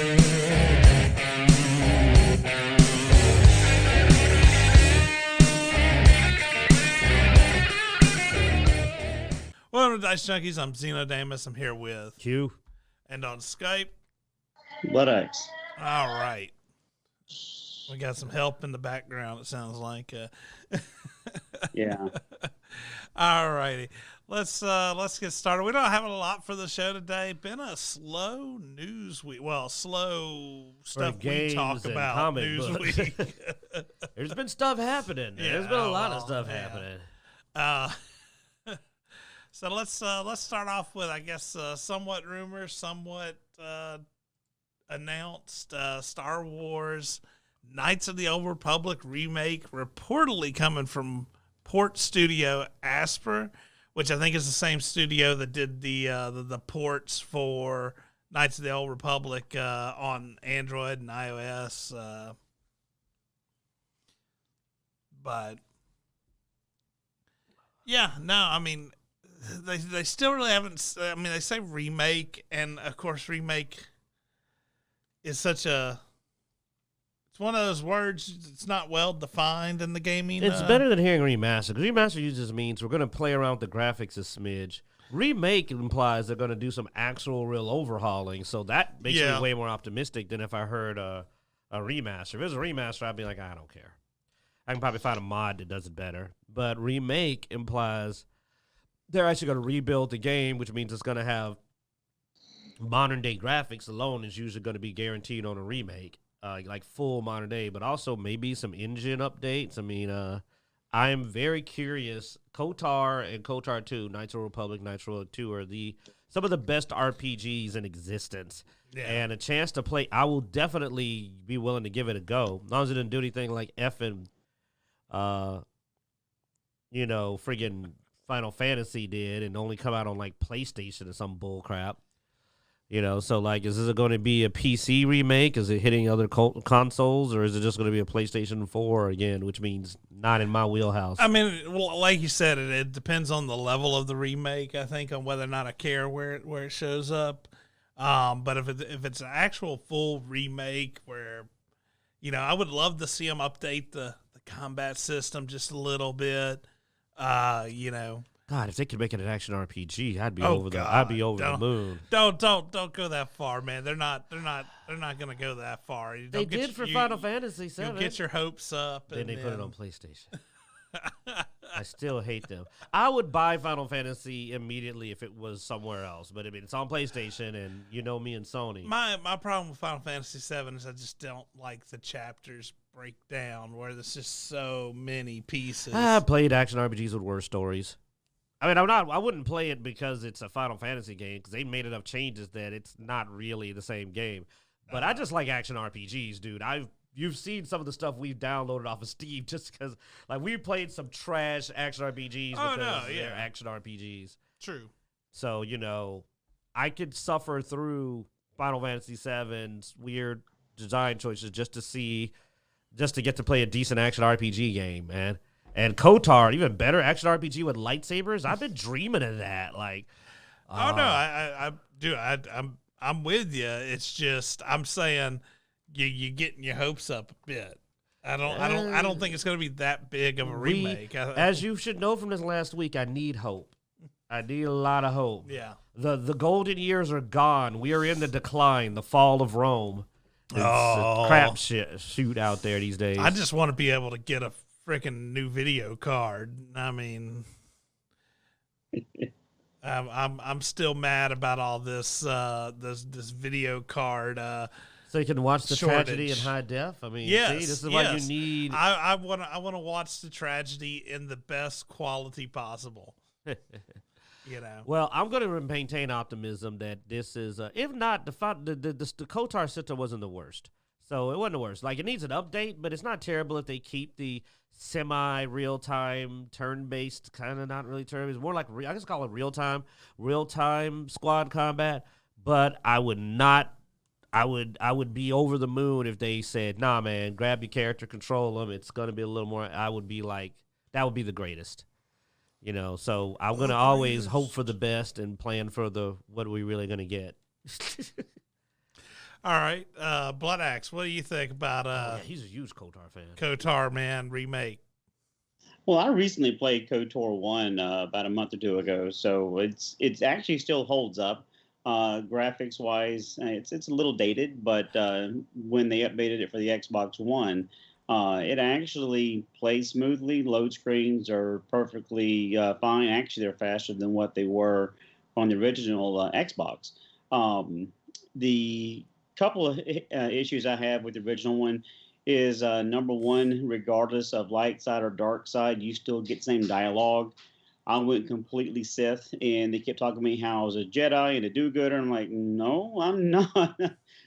Welcome to Dicejunkies. I'm Xenodamus. I'm here with Q. And on Skype. Buttocks. All right. We got some help in the background, it sounds like. Yeah. All righty. Let's get started. We don't have a lot for the show today. Been a slow news week. Well, slow stuff we talk about news week. There's been stuff happening. Yeah, There's been a lot of stuff happening. So let's start off with, I guess, somewhat rumors, somewhat announced. Star Wars Knights of the Old Republic remake reportedly coming from Port Studio Asper, which I think is the same studio that did the ports for Knights of the Old Republic on Android and iOS. But yeah, no, I mean, they still really haven't. I mean, they say remake, and of course, remake is such a. It's one of those words. It's not well defined in the gaming. It's better than hearing remaster, because remaster usually means we're going to play around with the graphics a smidge. Remake implies they're going to do some actual real overhauling, so that makes me way more optimistic than if I heard a remaster. If it was a remaster, I'd be like, I don't care. I can probably find a mod that does it better. But remake implies they're actually going to rebuild the game, which means it's going to have modern day graphics alone is usually going to be guaranteed on a remake, like full modern day, but also maybe some engine updates. I mean, I am very curious. KOTOR and KOTOR 2, Knights of the Republic, Knights of the Republic 2 are some of the best RPGs in existence. Yeah. And a chance to play, I will definitely be willing to give it a go. As long as it didn't do anything like friggin' Final Fantasy did and only come out on like PlayStation or some bull crap. So like, is this going to be a PC remake? Is it hitting other consoles, or is it just going to be a PlayStation 4 again, which means not in my wheelhouse? I mean, well, like you said, it depends on the level of the remake, I think, on whether or not I care where it shows up. But if it's an actual full remake where, I would love to see them update the combat system just a little bit. God, if they could make it an action RPG, I'd be over the moon. Don't go that far, man. They're not gonna go that far. They did for Final Fantasy VII. You'll get your hopes up. Then they put it on PlayStation. I still hate them. I would buy Final Fantasy immediately if it was somewhere else, but I mean, it's on PlayStation, and me and Sony. My problem with Final Fantasy VII is I just don't like the chapters break down where there's just so many pieces. I played action RPGs with worse stories. I mean, I wouldn't play it because it's a Final Fantasy game, because they made enough changes that it's not really the same game. But I just like action RPGs, dude. You've seen some of the stuff we've downloaded off of Steam just because, like, we played some trash action RPGs because they're action RPGs. True. So, I could suffer through Final Fantasy VII's weird design choices just to get to play a decent action RPG game, man. And KOTOR, even better action RPG with lightsabers. I've been dreaming of that. Like, I'm with you. It's just I'm saying you getting your hopes up a bit. I don't think it's going to be that big of a remake. As you should know from this last week, I need hope. I need a lot of hope. Yeah. The golden years are gone. We are in the decline, the fall of Rome. It's a crap shoot out there these days. I just want to be able to get a freaking new video card. I mean, I'm still mad about all this video card. So you can watch the shortage. Tragedy in high def. I mean, yes, see, this is why you need. I want to watch the Tragedy in the best quality possible. Well, I'm going to maintain optimism that this is, if not the KOTOR system wasn't the worst. So it wasn't the worst. Like, it needs an update, but it's not terrible if they keep the semi-real-time, turn-based, kind of not really turn-based. More like, I guess call it real-time squad combat. But I would be over the moon if they said, nah, man, grab your character, control them. It's going to be a little more, I would be like, that would be the greatest. So I'm going to always hope for the best and plan for what are we really going to get. All right, Blood Axe. What do you think about he's a huge KOTOR fan. KOTOR, man, remake? Well, I recently played KOTOR 1 about a month or two ago, so it's actually still holds up. Graphics wise, it's a little dated, but when they updated it for the Xbox One, it actually plays smoothly. Load screens are perfectly fine. Actually, they're faster than what they were on the original Xbox. The couple of issues I have with the original one is number one, regardless of light side or dark side, you still get the same dialogue. I went completely Sith, and they kept talking to me how I was a Jedi and a do-gooder. I'm like, no, I'm not.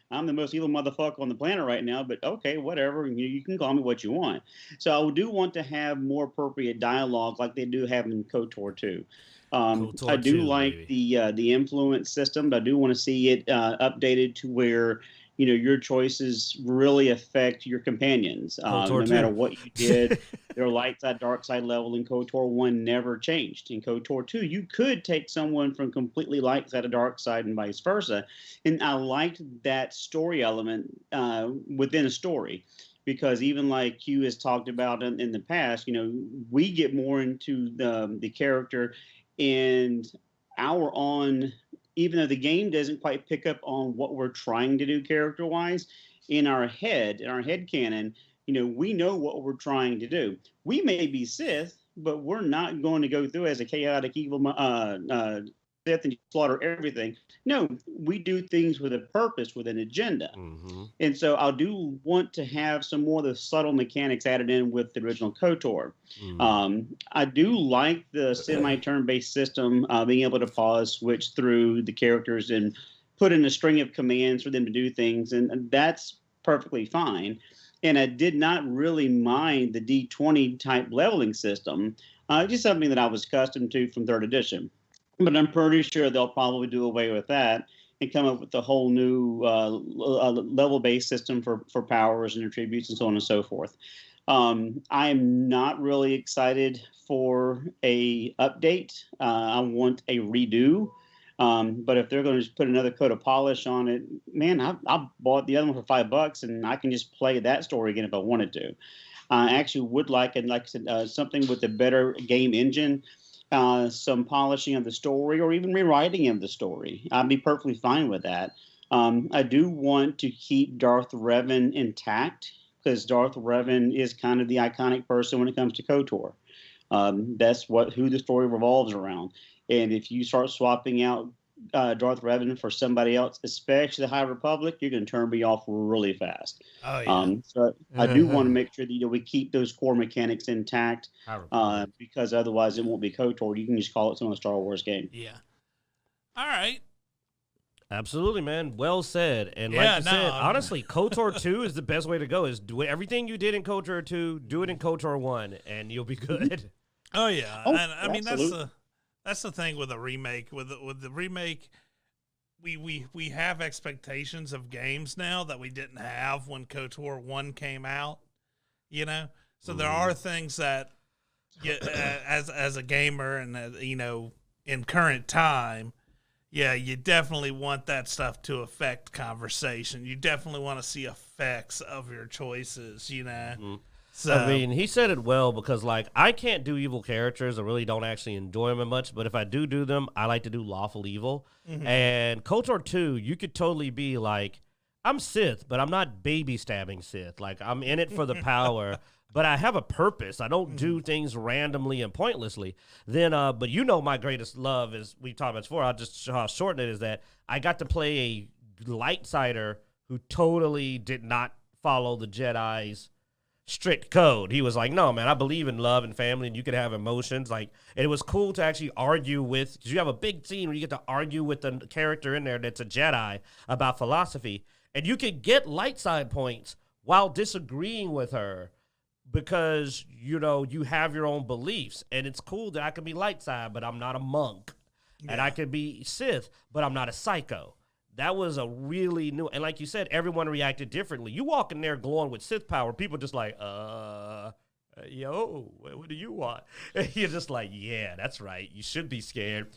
I'm the most evil motherfucker on the planet right now, but okay, whatever. You can call me what you want. So I do want to have more appropriate dialogue like they do have in KOTOR 2. KOTOR I do 2, like baby. the influence system, but I do want to see it updated to where your choices really affect your companions. No matter what you did, their light side, dark side level in KOTOR 1 never changed. In KOTOR 2, you could take someone from completely light side to dark side and vice versa. And I liked that story element within a story. Because even like Q has talked about in the past, we get more into the character and our on, even though the game doesn't quite pick up on what we're trying to do character wise, in our head canon, we know what we're trying to do. We may be Sith, but we're not going to go through as a chaotic evil Sith and slaughter everything. No, we do things with a purpose, with an agenda. Mm-hmm. And so I do want to have some more of the subtle mechanics added in with the original KOTOR. I do like the semi-turn-based system, being able to pause, switch through the characters, and put in a string of commands for them to do things, and that's perfectly fine. And I did not really mind the D20 type leveling system, just something that I was accustomed to from 3rd edition. But I'm pretty sure they'll probably do away with that and come up with a whole new level-based system for powers and attributes and so on and so forth. I am not really excited for a update. I want a redo. But if they're going to just put another coat of polish on it, man, I bought the other one for $5, and I can just play that story again if I wanted to. I actually would like, and like I said, something with a better game engine. Some polishing of the story or even rewriting of the story. I'd be perfectly fine with that. I do want to keep Darth Revan intact because Darth Revan is kind of the iconic person when it comes to KOTOR. That's who the story revolves around. And if you start swapping out Darth Revan for somebody else, especially the High Republic, you're going to turn me off really fast. Oh, yeah. So I do want to make sure that we keep those core mechanics intact, because otherwise it won't be KOTOR. You can just call it some other Star Wars game. Yeah. All right. Absolutely, man. Well said. And like you said, honestly, KOTOR 2 is the best way to go. Is do everything you did in KOTOR 2, do it in KOTOR 1, and you'll be good. Oh, yeah. Oh, and I mean, absolutely. that's the thing with a remake. With the remake, we have expectations of games now that we didn't have when KOTOR 1 came out. So there are things that, as a gamer and in current time, you definitely want that stuff to affect conversation. You definitely want to see effects of your choices. So, I mean, he said it well because, like, I can't do evil characters. I really don't actually enjoy them much. But if I do them, I like to do lawful evil. Mm-hmm. And KOTOR 2, you could totally be like, I'm Sith, but I'm not baby stabbing Sith. Like, I'm in it for the power, but I have a purpose. I don't do things randomly and pointlessly. Then, but my greatest love is, we talked about before, I'll just shorten it, is that I got to play a light sider who totally did not follow the Jedi's strict code. He was like, no, man, I believe in love and family, and you could have emotions. Like, and it was cool to actually argue with, because you have a big scene where you get to argue with the character in there that's a Jedi about philosophy, and you could get light side points while disagreeing with her because, you have your own beliefs, and it's cool that I can be light side, but I'm not a monk, and I could be Sith, but I'm not a psycho. That was a really new, and like you said, everyone reacted differently. You walk in there glowing with Sith power, people just like, yo, what do you want? And you're just like, yeah, that's right. You should be scared.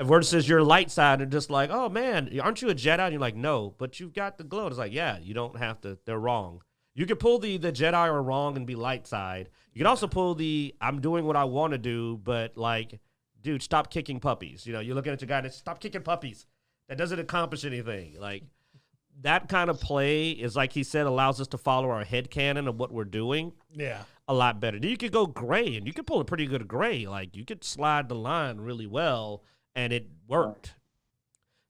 Versus your light side and just like, oh man, aren't you a Jedi? And you're like, no, but you've got the glow. And it's like, yeah, you don't have to. They're wrong. You can pull the Jedi are wrong and be light side. You can also pull the I'm doing what I want to do, but like, dude, stop kicking puppies. You know, you're looking at your guy and stop kicking puppies. That doesn't accomplish anything. Like, that kind of play is, like he said, allows us to follow our headcanon of what we're doing. Yeah. A lot better. Then you could go gray, and you could pull a pretty good gray. Like, you could slide the line really well, and it worked.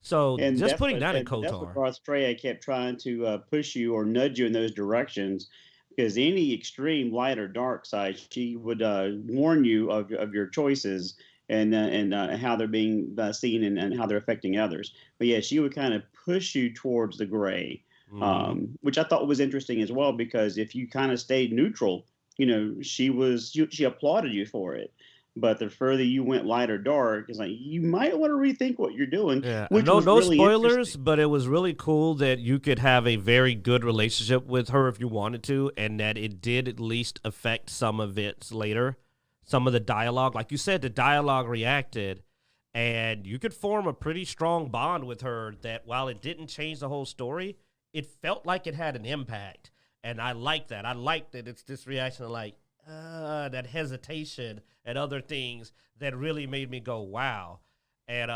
So and just putting that in That's KOTOR. what Darth Trey kept trying to push you or nudge you in those directions, because any extreme light or dark side, she would warn you of your choices and how they're being seen and how they're affecting others. But yeah, she would kind of push you towards the gray, which I thought was interesting as well, because if you kind of stayed neutral, you know, she applauded you for it. But the further you went light or dark, it's like you might want to rethink what you're doing. Yeah, which no, was no really spoilers, but it was really cool that you could have a very good relationship with her if you wanted to, and that it did at least affect some of it later. Some of the dialogue, like you said, the dialogue reacted, and you could form a pretty strong bond with her that while it didn't change the whole story, it felt like it had an impact. And I like that. I like that it's this reaction of like, that hesitation and other things that really made me go, wow. And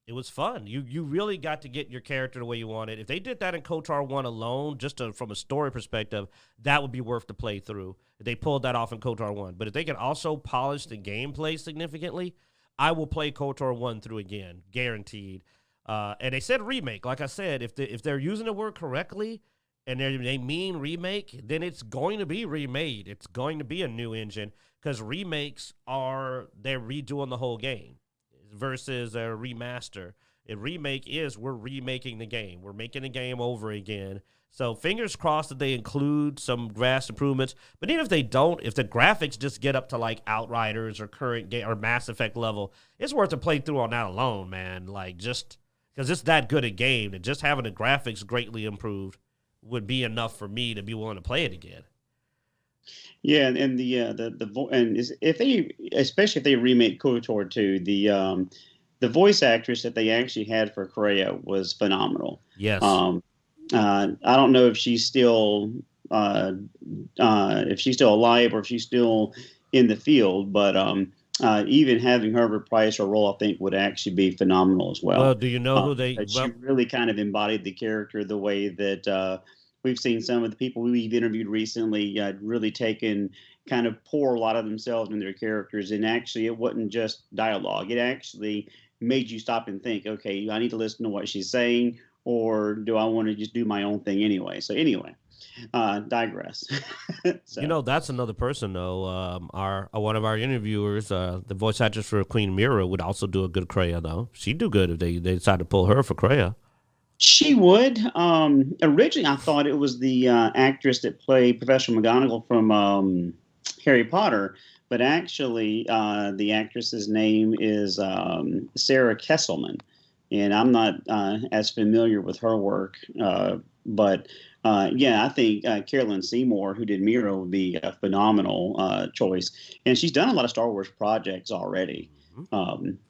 it was fun. You really got to get your character the way you wanted. If they did that in KOTOR 1 alone, just from a story perspective, that would be worth the play through. If they pulled that off in KOTOR 1. But if they can also polish the gameplay significantly, I will play KOTOR 1 through again, guaranteed. And they said remake. Like I said, if they're using the word correctly, and they mean remake, then it's going to be remade. It's going to be a new engine, because remakes they're redoing the whole game versus a remaster. A remake is we're remaking the game. We're making the game over again. So fingers crossed that they include some vast improvements. But even if they don't, if the graphics just get up to like Outriders or current game or Mass Effect level, it's worth a playthrough on that alone, man. Like, just because it's that good a game, and just having the graphics greatly improved would be enough for me to be willing to play it again. Yeah, and if they, especially if they remake KOTOR 2, the voice actress that they actually had for Kreia was phenomenal. Yes. I don't know if she's still alive or if she's still in the field, but even having her reprise her role, I think, would actually be phenomenal as well. Well, do you know who they? She really kind of embodied the character the way that we've seen some of the people we've interviewed recently really kind of pour a lot of themselves in their characters. And actually, it wasn't just dialogue. It actually made you stop and think, okay, I need to listen to what she's saying, or do I want to just do my own thing anyway? So anyway, digress. So. You know, that's another person, though. One of our interviewers, the voice actress for Queen Mira, would also do a good Kreia, though. She'd do good if they decide to pull her for Kreia. She would. Originally, I thought it was the actress that played Professor McGonagall from Harry Potter, but actually, the actress's name is Sarah Kesselman, and I'm not as familiar with her work. But I think Carolyn Seymour, who did Mira, would be a phenomenal choice, and she's done a lot of Star Wars projects already,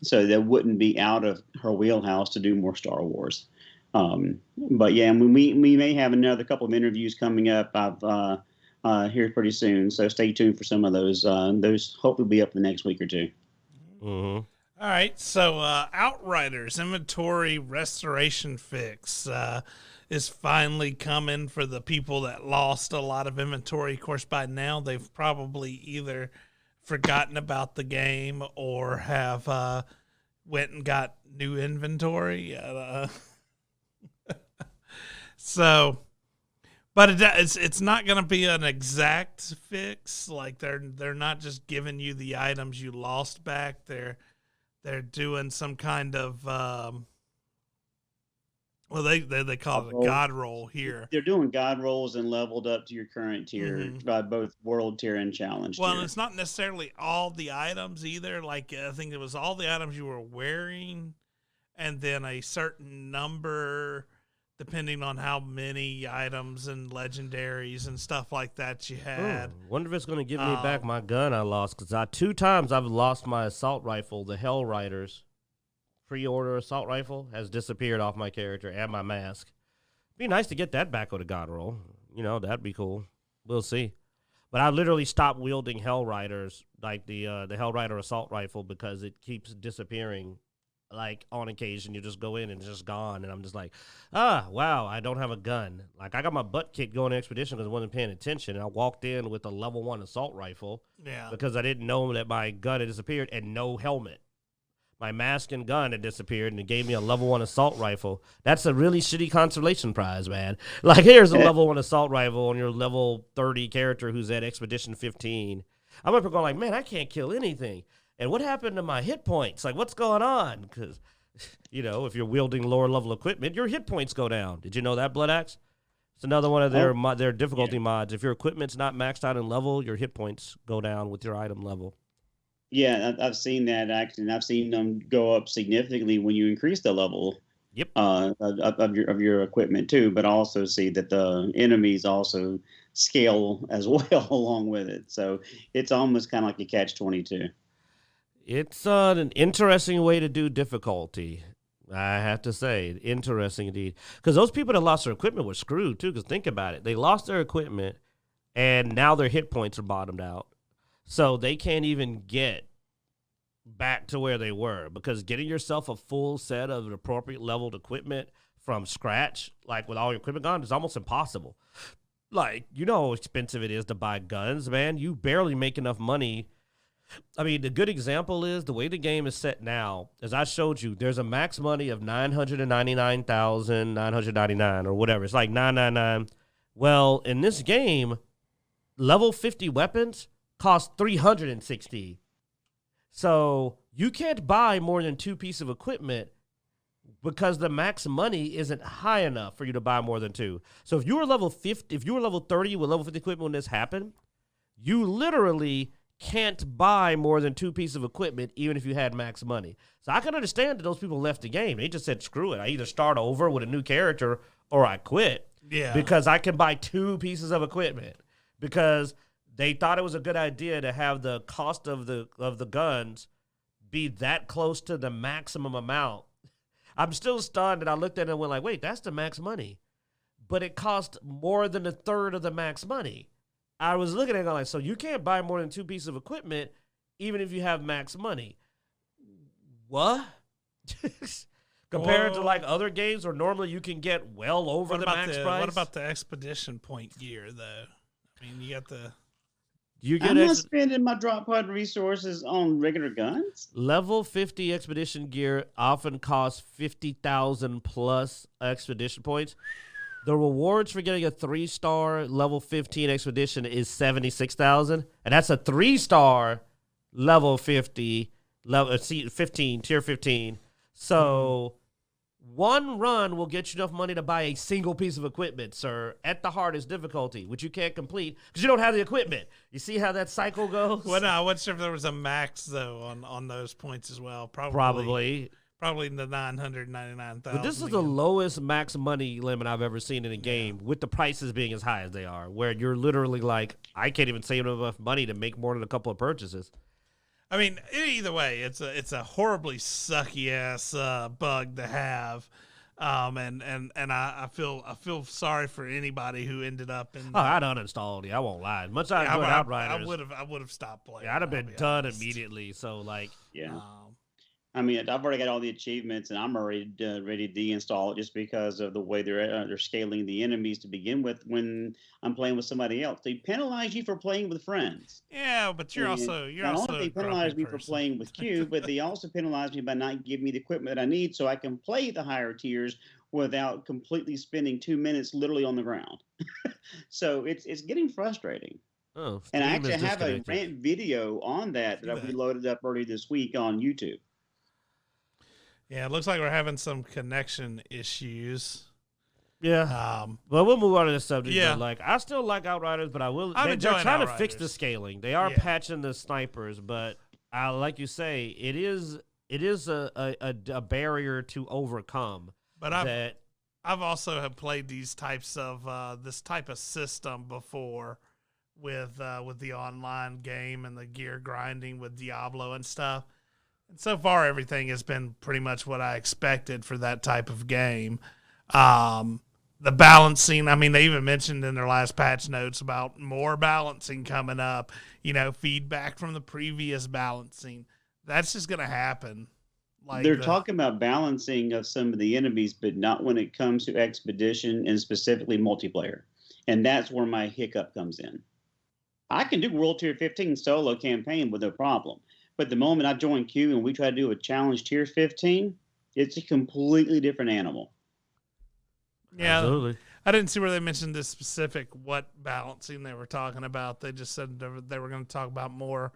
so that wouldn't be out of her wheelhouse to do more Star Wars. But yeah, we may have another couple of interviews coming up here pretty soon. So stay tuned for some of those. Those hopefully will be up in the next week or two. Mm-hmm. All right. So Outriders inventory restoration fix is finally coming for the people that lost a lot of inventory. Of course, by now they've probably either forgotten about the game or have went and got new inventory. So, but it's not going to be an exact fix. Like they're not just giving you the items you lost back. They're doing some kind of they call it a god roll here. They're doing god rolls and leveled up to your current tier, both world tier and challenge tier. Well, it's not necessarily all the items either. Like I think it was all the items you were wearing, and then a certain number, depending on how many items and legendaries and stuff like that you had. Wonder if it's going to give me back my gun I lost, because 2 times I've lost my assault rifle, the Hell Riders. pre-order assault rifle has disappeared off my character and my mask. Be nice to get that back with a god roll. That'd be cool. We'll see. But I literally stopped wielding Hellriders, like the Hellrider assault rifle, because it keeps disappearing. Like, on occasion, you just go in and it's just gone. And I'm just like, wow, I don't have a gun. Like, I got my butt kicked going to Expedition because I wasn't paying attention. And I walked in with a level 1 assault rifle because I didn't know that my gun had disappeared and no helmet. My mask and gun had disappeared, and it gave me a level 1 assault rifle. That's a really shitty consolation prize, man. Like, here's a level 1 assault rifle on your level 30 character who's at Expedition 15. I'm up here going like, man, I can't kill anything. And what happened to my hit points? Like, what's going on? Because, if you're wielding lower level equipment, your hit points go down. Did you know that, Blood Axe? It's another one of their difficulty mods. If your equipment's not maxed out in level, your hit points go down with your item level. Yeah, I've seen that actually, and I've seen them go up significantly when you increase the level. Yep. Of your equipment too, but I also see that the enemies also scale as well along with it. So it's almost kind of like a catch-22. It's an interesting way to do difficulty, I have to say. Interesting indeed. Because those people that lost their equipment were screwed, too, because think about it. They lost their equipment, and now their hit points are bottomed out. So they can't even get back to where they were, because getting yourself a full set of appropriate leveled equipment from scratch, like with all your equipment gone, is almost impossible. Like, how expensive it is to buy guns, man. You barely make enough money. I mean, the good example is the way the game is set now. As I showed you, there's a max money of $999,999 or whatever. It's like $999. Well, in this game, level 50 weapons cost $360. So you can't buy more than 2 pieces of equipment because the max money isn't high enough for you to buy more than 2. So if you were level 50, if you were level 30 with level 50 equipment when this happened, you literally can't buy more than 2 pieces of equipment, even if you had max money. So I can understand that those people left the game. They just said, screw it. I either start over with a new character or I quit. Yeah. Because I can buy 2 pieces of equipment. Because they thought it was a good idea to have the cost of the guns be that close to the maximum amount. I'm still stunned, and I looked at it and went like, wait, that's the max money. But it cost more than a third of the max money. I was looking at it like, so you can't buy more than 2 pieces of equipment even if you have max money. What? Compared to like other games where normally you can get well over the max price. What about the expedition point gear, though? I mean, you got the... I'm not spending my drop pod resources on regular guns. Level 50 expedition gear often costs 50,000 plus expedition points. The rewards for getting a 3-star level 15 expedition is 76,000, and that's a 3-star level 50 level 15 tier 15. So one run will get you enough money to buy a single piece of equipment, sir, at the hardest difficulty, which you can't complete because you don't have the equipment. You see how that cycle goes? Well, no, I wasn't sure if there was a max, though, on those points as well. Probably in the 999,000. But this is the lowest max money limit I've ever seen in a game, with the prices being as high as they are, where you're literally like, I can't even save enough money to make more than a couple of purchases. I mean, either way, it's a horribly sucky ass bug to have, and I feel sorry for anybody who ended up in. I'd uninstalled it. I won't lie. Much as I enjoyed Outriders, I would have stopped playing. Yeah, I'd have been done immediately. So like, yeah. I mean, I've already got all the achievements, and I'm already ready to deinstall it just because of the way they're scaling the enemies to begin with when I'm playing with somebody else. They penalize you for playing with friends. Yeah, but you're also not only they penalize me for playing with Q, but they also penalize me by not giving me the equipment that I need so I can play the higher tiers without completely spending 2 minutes literally on the ground. So it's getting frustrating. Oh, and I actually have a rant video on that I reloaded up early this week on YouTube. Yeah, it looks like we're having some connection issues. Yeah. Well, we'll move on to this subject. Yeah. But like, I still like Outriders, but they're trying Outriders. to fix the scaling. They are patching the snipers, but like you say, it is a barrier to overcome. But I've also have played these types of this type of system before with the online game and the gear grinding with Diablo and stuff. And so far, everything has been pretty much what I expected for that type of game. The balancing, I mean, they even mentioned in their last patch notes about more balancing coming up, feedback from the previous balancing. That's just going to happen. They're talking about balancing of some of the enemies, but not when it comes to expedition and specifically multiplayer. And that's where my hiccup comes in. I can do World Tier 15 solo campaign with no problem. But the moment I join Q and we try to do a challenge Tier 15, it's a completely different animal. Yeah. Absolutely. I didn't see where they mentioned this specific what balancing they were talking about. They just said they were going to talk about more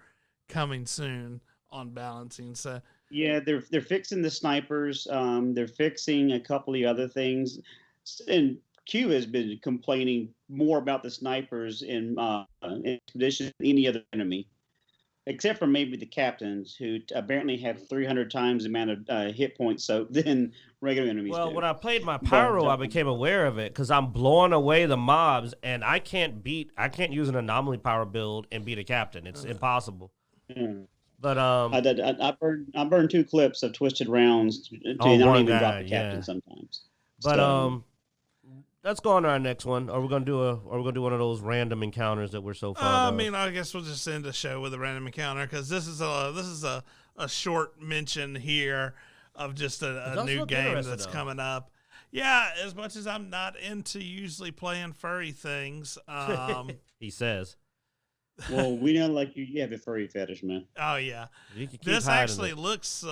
coming soon on balancing. So yeah, they're fixing the snipers. They're fixing a couple of other things, and Q has been complaining more about the snipers in Expedition than any other enemy, except for maybe the captains, who apparently have 300 times the amount of hit points soaked than regular enemies. Well, do. when I played my pyro, I became aware of it because I'm blowing away the mobs, and I can't use an anomaly power build and beat a captain. It's impossible. Yeah. But I burned 2 clips of twisted rounds to not even drop the captain sometimes. But let's go on to our next one. Are we gonna do one of those random encounters that we're so fond of? I mean, I guess we'll just end the show with a random encounter because this is a short mention here of just a new game that's coming up. Yeah, as much as I'm not into usually playing furry things, he says. Well, we know like you have a furry fetish, man. Oh yeah, this actually looks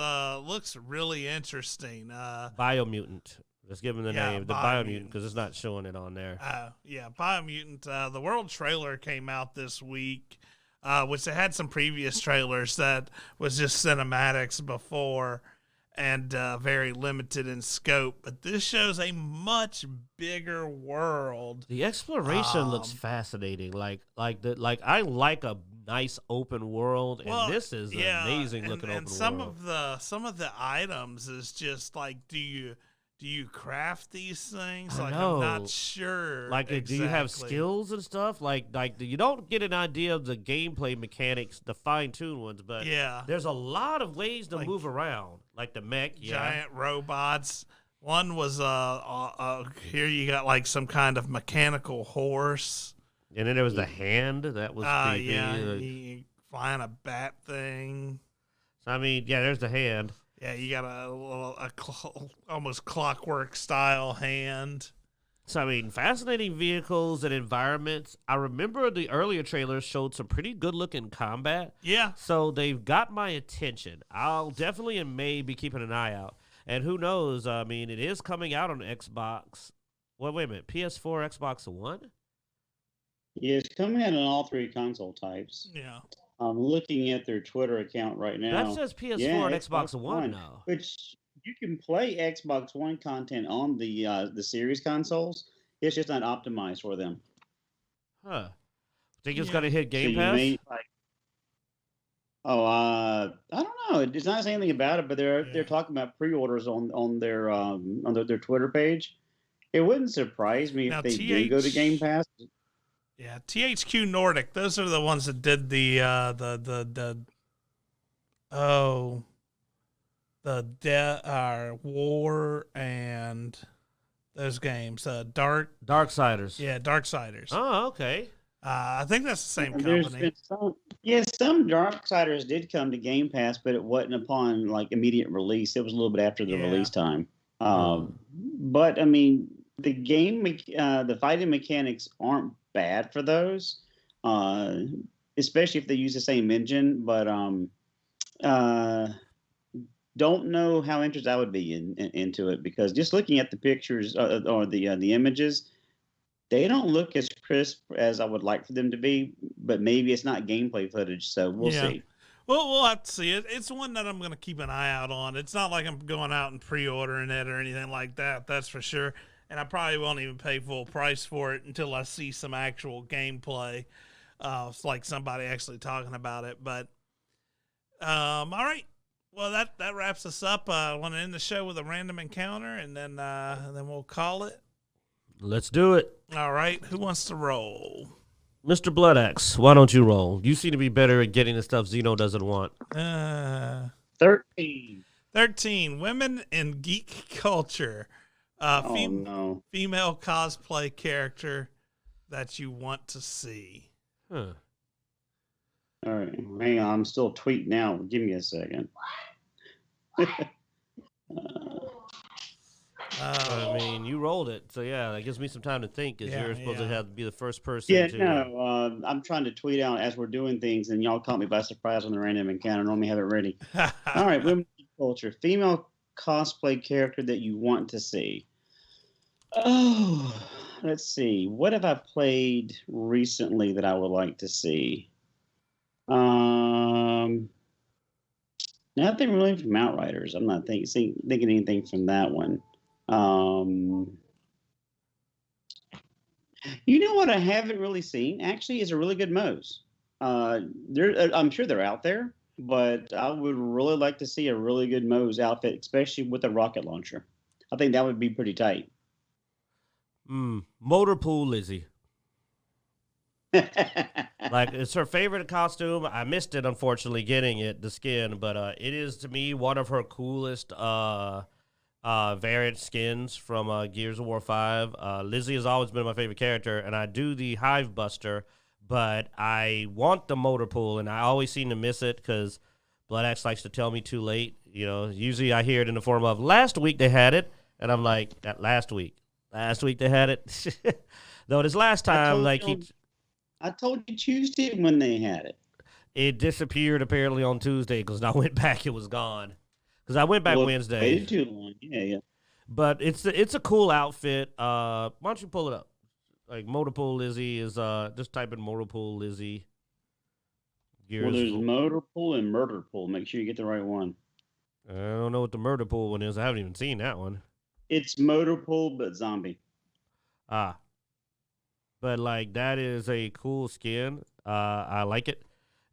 really interesting. Biomutant. Let's give him the name, the Biomutant, because it's not showing it on there. Yeah, Biomutant. The world trailer came out this week, which they had some previous trailers that was just cinematics before and very limited in scope. But this shows a much bigger world. The exploration looks fascinating. Like I like a nice open world, and this is an amazing looking open world. And some of the items is just like, do you craft these things? Like, I'm not sure. Like, do you have skills and stuff? Like you don't get an idea of the gameplay mechanics, the fine-tuned ones, but there's a lot of ways to move around. Like the mech, giant robots. One was here you got like some kind of mechanical horse. And then there was the hand that was creepy. Yeah, flying a bat thing. So, I mean, there's the hand. Yeah, you got almost clockwork style hand. So, I mean, fascinating vehicles and environments. I remember the earlier trailers showed some pretty good looking combat. Yeah. So they've got my attention. I'll definitely in May be keeping an eye out. And who knows? I mean, it is coming out on Xbox. Well, wait a minute. PS4, Xbox One? Yeah, it's coming out on all 3 console types. Yeah. I'm looking at their Twitter account right now. That says PS4 and Xbox One now. Which you can play Xbox One content on the series consoles. It's just not optimized for them. Huh. Think it's gonna hit Game Pass? I don't know. It's not saying anything about it, but they're talking about pre-orders on their Twitter page. It wouldn't surprise me if they do go to Game Pass. Yeah, THQ Nordic. Those are the ones that did the War and those games. Darksiders. Yeah, Darksiders. Oh, okay. I think that's the same company. Some Darksiders did come to Game Pass, but it wasn't upon like immediate release. It was a little bit after the release time. But I mean, the game, the fighting mechanics aren't bad for those, especially if they use the same engine. But don't know how interested I would be into it, because just looking at the pictures or the images, they don't look as crisp as I would like for them to be. But maybe it's not gameplay footage, so we'll see. Well, we'll have to see it. It's one that I'm going to keep an eye out on. It's not like I'm going out and pre-ordering it or anything like that. That's for sure. And I probably won't even pay full price for it until I see some actual gameplay. It's like somebody actually talking about it. But, all right. Well, that wraps us up. I want to end the show with a random encounter, and then we'll call it. Let's do it. All right. Who wants to roll? Mr. Bloodaxe, why don't you roll? You seem to be better at getting the stuff Zeno doesn't want. 13. 13, women in geek culture. No. Female cosplay character that you want to see. Huh. All right, hang on. I'm still tweeting now. Give me a second. I mean, you rolled it, so yeah, that gives me some time to think. Because you're supposed to have to be the first person. I'm trying to tweet out as we're doing things, and y'all caught me by surprise on the random encounter. Normally have it ready. All right, women in culture, female cosplay character that you want to see. Oh, let's see. What have I played recently that I would like to see? Nothing really from Outriders. I'm not thinking anything from that one. You know what I haven't really seen actually is a really good Moe's. I'm sure they're out there, but I would really like to see a really good Moe's outfit, especially with a rocket launcher. I think that would be pretty tight. Motor Pool Lizzie. Like, it's her favorite costume. I missed it, unfortunately, getting the skin, but it is to me one of her coolest variant skins from Gears of War 5. Lizzie has always been my favorite character, and I do the Hive Buster, but I want the Motor Pool, and I always seem to miss it because Blood Axe likes to tell me too late. Usually I hear it in the form of, last week they had it, and I'm like, that last week they had it. Though this last time, I told you Tuesday when they had it. It disappeared apparently on Tuesday because I went back, it was gone. Because I went back Wednesday. Waited too long. Yeah. But it's a cool outfit. Why don't you pull it up? Like, Motor Pool Lizzie is just type in Motor Pool Lizzie. Well, there's Motor Pool and Murder Pool. Make sure you get the right one. I don't know what the Murder Pool one is. I haven't even seen that one. It's Motor Pool, but zombie. But like, that is a cool skin. I like it.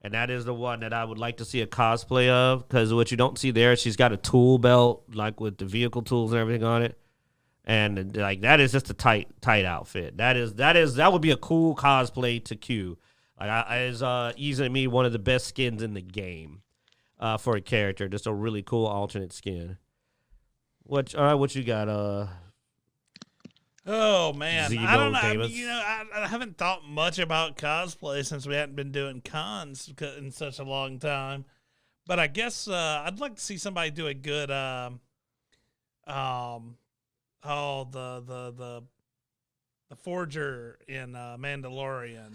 And that is the one that I would like to see a cosplay of, because what you don't see there, she's got a tool belt, like with the vehicle tools and everything on it. And like, that is just a tight outfit. That would be a cool cosplay to Q. Like, is easily me one of the best skins in the game for a character. Just a really cool alternate skin. What you got? Oh man, Zemo I don't know. Davis. I haven't thought much about cosplay since we hadn't been doing cons in such a long time. But I guess I'd like to see somebody do a good the forger in Mandalorian.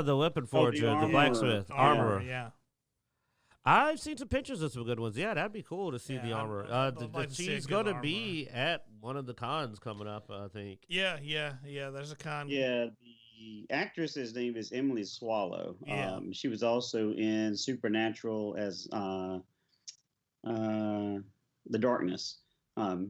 The weapon forger, the blacksmith, armorer. Yeah. I've seen some pictures of some good ones. Yeah, that'd be cool to see the armor. She's going to be at one of the cons coming up, I think. Yeah. There's a con. Yeah, the actress's name is Emily Swallow. Yeah. She was also in Supernatural as The Darkness.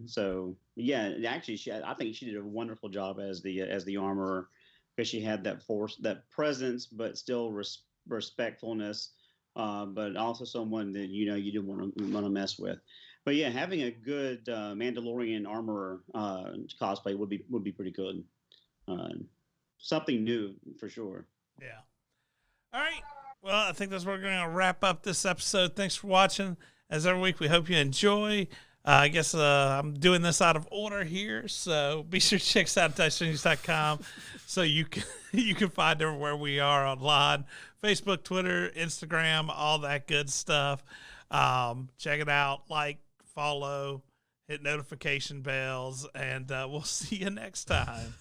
So yeah, actually, I think she did a wonderful job as the armorer, because she had that force, that presence, but still respectfulness. But also someone that you didn't want to mess with. But yeah, having a good Mandalorian armorer cosplay would be pretty good. Something new for sure. Yeah. All right. Well, I think that's where we're going to wrap up this episode. Thanks for watching. As every week, we hope you enjoy. I guess I'm doing this out of order here, so be sure to check us out at Dicejunkies.com so you can find everywhere we are online. Facebook, Twitter, Instagram, all that good stuff. Check it out, like, follow, hit notification bells, and we'll see you next time.